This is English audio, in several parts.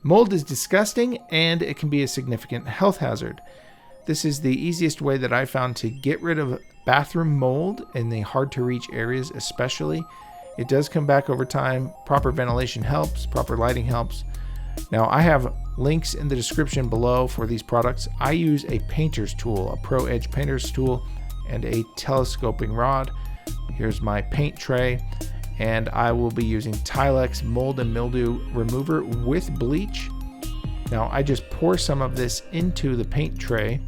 Mold is disgusting and it can be a significant health hazard. This is the easiest way that I found to get rid of bathroom mold in the hard to reach areas especially. It does come back over time. Proper ventilation helps, proper lighting helps. Now I have links in the description below for these products. I use a painter's tool, a Pro Edge painter's tool, and a telescoping rod. Here's my paint tray, and I will be using Tilex mold and mildew remover with bleach. Now I just pour some of this into the paint tray,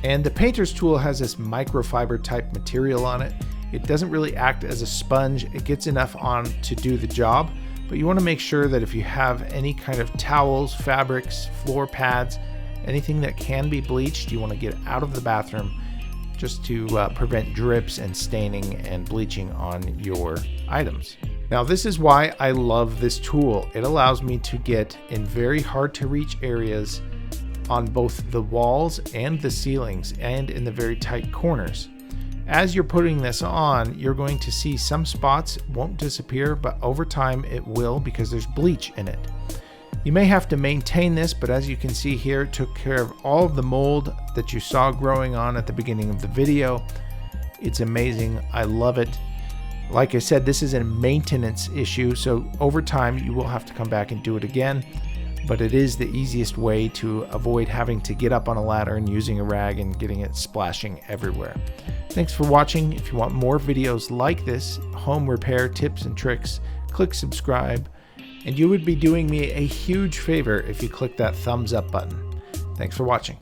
and the painter's tool has this microfiber type material on it. It doesn't really act as a sponge. It gets enough on to do the job, but you want to make sure that if you have any kind of towels, fabrics, floor pads, anything that can be bleached, you want to get out of the bathroom just to prevent drips and staining and bleaching on your items. Now this is why I love this tool. It allows me to get in very hard to reach areas on both the walls and the ceilings and in the very tight corners. As you're putting this on, you're going to see some spots won't disappear, but over time it will because there's bleach in it. You may have to maintain this, but as you can see here, it took care of all of the mold that you saw growing on at the beginning of the video. It's amazing. I love it. Like I said, this is a maintenance issue, so over time you will have to come back and do it again, but it is the easiest way to avoid having to get up on a ladder and using a rag and getting it splashing everywhere. Thanks for watching. If you want more videos like this, home repair tips and tricks, click subscribe, and you would be doing me a huge favor if you click that thumbs up button. Thanks for watching.